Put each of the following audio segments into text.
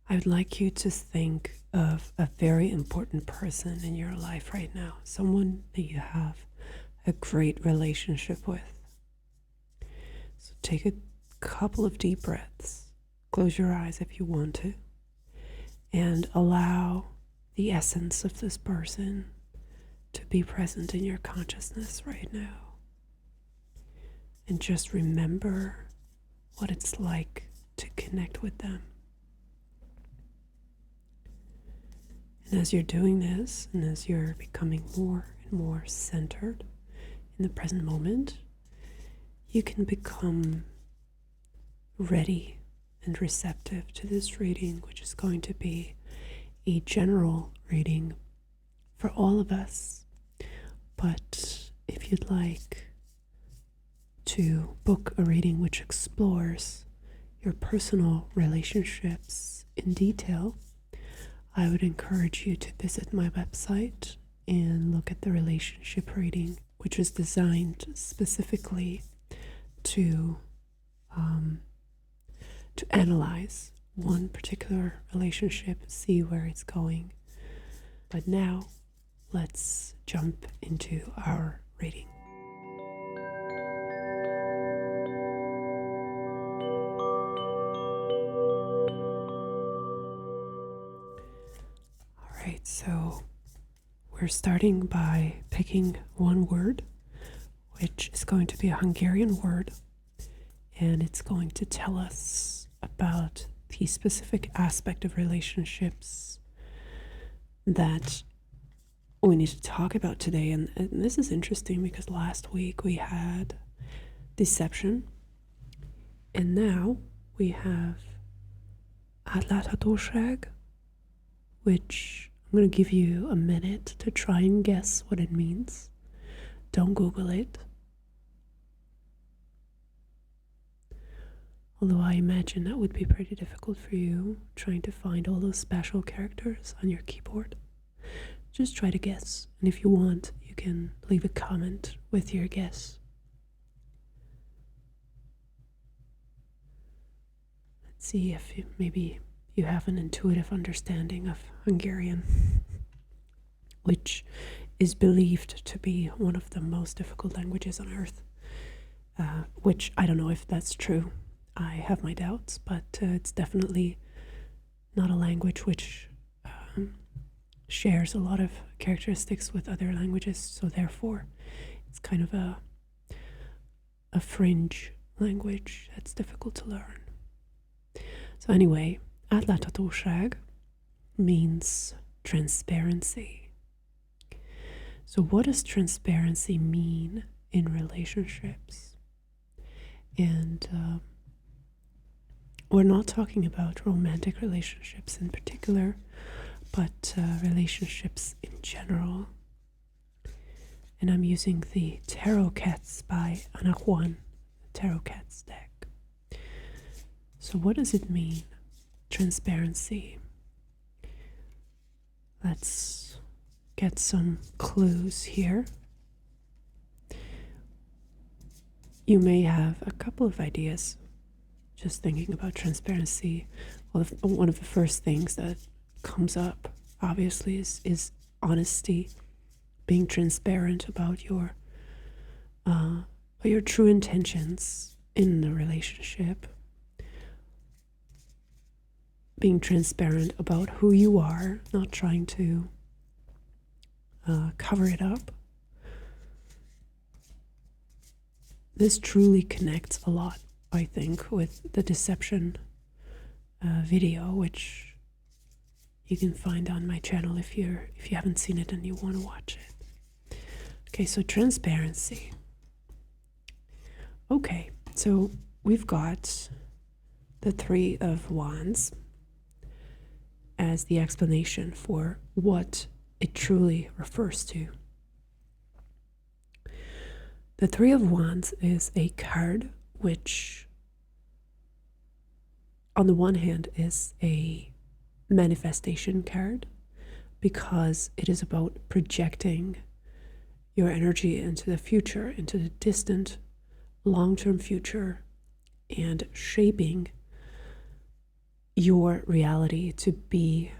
I would like you to think of a very important person in your life right now, someone that you have a great relationship with. So take a couple of deep breaths, close your eyes if you want to, and allow the essence of this person to be present in your consciousness right now. And just remember what it's like to connect with them. And as you're doing this, and as you're becoming more and more centered in the present moment, you can become ready and receptive to this reading, which is going to be a general reading for all of us. But if you'd like to book a reading which explores your personal relationships in detail, I would encourage you to visit my website and look at the relationship reading, which is designed specifically to analyze one particular relationship, see where it's going. But now, let's jump into our reading. All right, so we're starting by picking one word, which is going to be a Hungarian word, and it's going to tell us about the specific aspect of relationships that we need to talk about today. And this is interesting because last week we had deception, and now we have átláthatóság, which I'm going to give you a minute to try and guess what it means. Don't Google it. Although I imagine that would be pretty difficult for you, trying to find all those special characters on your keyboard. Just try to guess, and if you want, you can leave a comment with your guess. Let's see if maybe you have an intuitive understanding of Hungarian, which is believed to be one of the most difficult languages on earth, which I don't know if that's true. I have my doubts, but it's definitely not a language which shares a lot of characteristics with other languages, so therefore it's kind of a fringe language that's difficult to learn. So anyway, átláthatóság means transparency. So what does transparency mean in relationships? And we're not talking about romantic relationships in particular, but relationships in general. And I'm using the Tarot Cats by Ana Juan, Tarot Cats deck. So what does it mean? Transparency. Let's get some clues here. You may have a couple of ideas just thinking about transparency. Well, one of the first things that comes up, obviously, is honesty, being transparent about your true intentions in the relationship, being transparent about who you are, not trying to cover it up. This truly connects a lot, I think, with the deception video, which you can find on my channel if you haven't seen it and you want to watch it. Okay, so transparency. Okay, so we've got the Three of Wands as the explanation for what it truly refers to. The Three of Wands is a card which, on the one hand, is a manifestation card because it is about projecting your energy into the future, into the distant, long-term future, and shaping your reality to be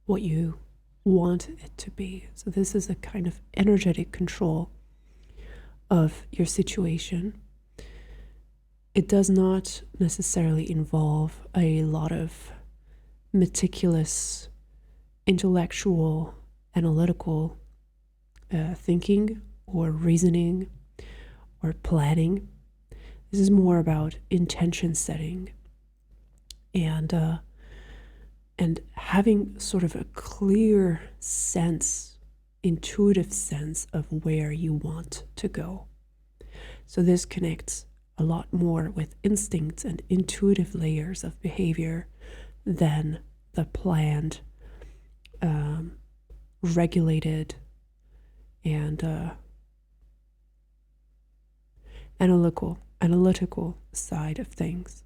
what you want it to be. So this is a kind of energetic control of your situation. It does not necessarily involve a lot of meticulous, intellectual, analytical thinking or reasoning or planning. This is more about intention setting and having sort of a clear sense, intuitive sense of where you want to go. So this connects a lot more with instincts and intuitive layers of behavior than the planned, regulated, and analytical side of things.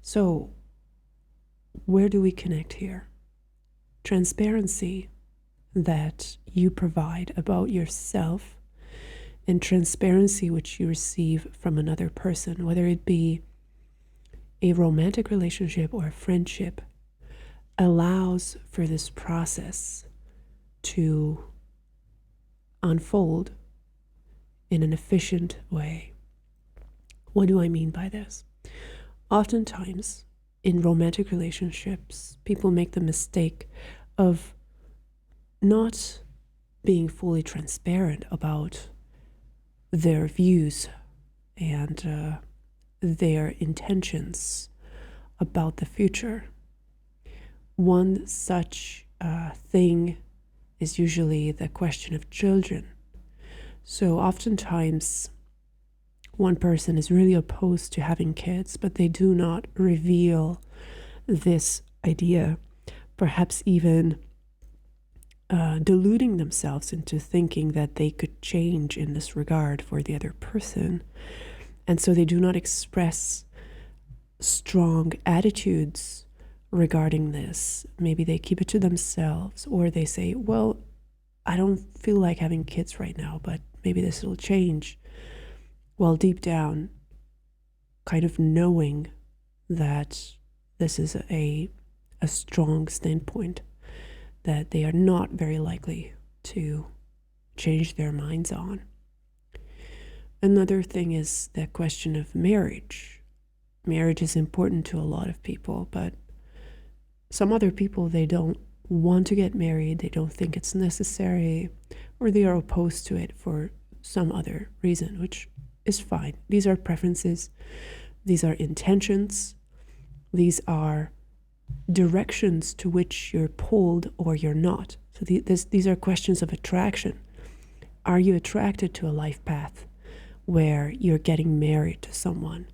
So where do we connect here? Transparency that you provide about yourself and transparency which you receive from another person, whether it be a romantic relationship or a friendship, allows for this process to unfold in an efficient way. What do I mean by this? Oftentimes, in romantic relationships, people make the mistake of not being fully transparent about their views and their intentions about the future. One such thing is usually the question of children. So oftentimes, one person is really opposed to having kids, but they do not reveal this idea, perhaps even deluding themselves into thinking that they could change in this regard for the other person. And so they do not express strong attitudes regarding this. Maybe they keep it to themselves, or they say, well, I don't feel like having kids right now, but maybe this will change. Well, deep down, kind of knowing that this is a strong standpoint that they are not very likely to change their minds on. Another thing is the question of marriage. Marriage is important to a lot of people, but some other people, they don't want to get married, they don't think it's necessary, or they are opposed to it for some other reason, which is fine. These are preferences, these are intentions, these are directions to which you're pulled or you're not. So these are questions of attraction. Are you attracted to a life path where you're getting married to someone?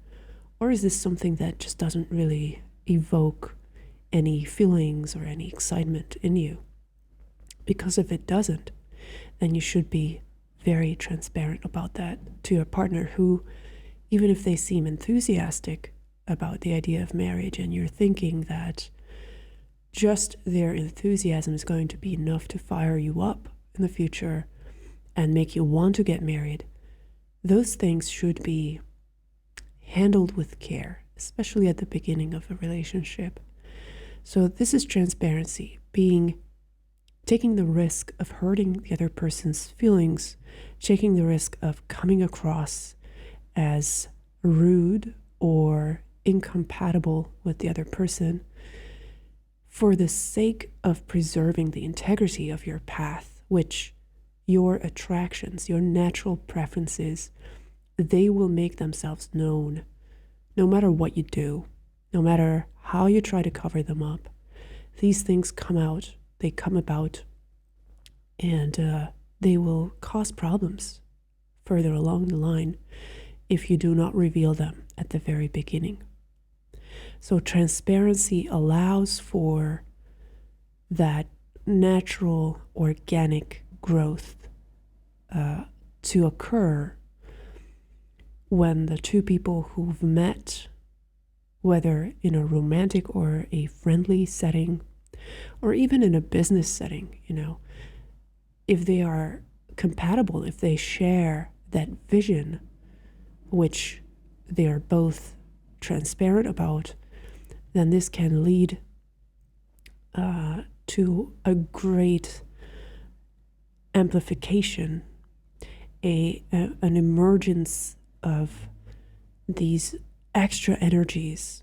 Or is this something that just doesn't really evoke any feelings or any excitement in you? Because if it doesn't, then you should be very transparent about that to your partner, who, even if they seem enthusiastic about the idea of marriage and you're thinking that just their enthusiasm is going to be enough to fire you up in the future and make you want to get married, those things should be handled with care, especially at the beginning of a relationship. So this is transparency, taking the risk of hurting the other person's feelings, taking the risk of coming across as rude or incompatible with the other person for the sake of preserving the integrity of your path, which your attractions, your natural preferences, they will make themselves known no matter what you do, no matter how you try to cover them up. These things come out, they come about, and they will cause problems further along the line if you do not reveal them at the very beginning. So transparency allows for that natural, organic growth to occur when the two people who've met, whether in a romantic or a friendly setting, or even in a business setting, if they are compatible, if they share that vision, which they are both transparent about, then this can lead to a great amplification, an emergence of these extra energies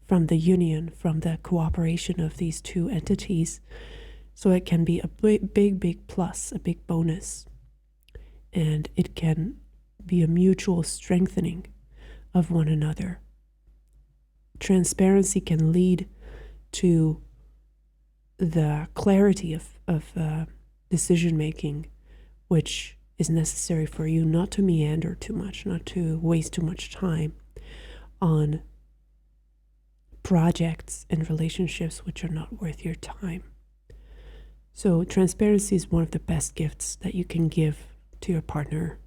from the union, from the cooperation of these two entities. So it can be a big plus, a big bonus. And it can be a mutual strengthening of one another. Transparency can lead to the clarity of decision making, which is necessary for you not to meander too much, not to waste too much time on projects and relationships which are not worth your time. So transparency is one of the best gifts that you can give to your partner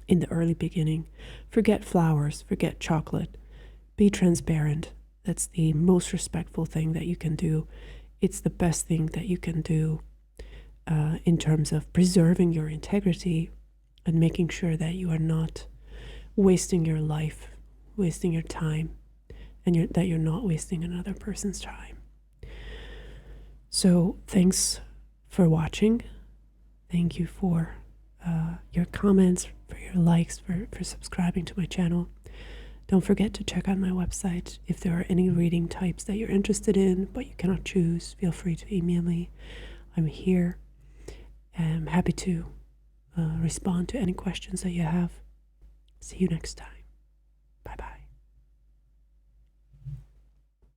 in the early beginning. Forget flowers, forget chocolate. Be transparent. That's the most respectful thing that you can do. It's the best thing that you can do in terms of preserving your integrity and making sure that you are not wasting your life, wasting your time, and that you're not wasting another person's time. So thanks for watching. Thank you for your comments, for your likes, for subscribing to my channel. Don't forget to check out my website. If there are any reading types that you're interested in, but you cannot choose, feel free to email me. I'm here. I'm happy to respond to any questions that you have. See you next time. Bye-bye.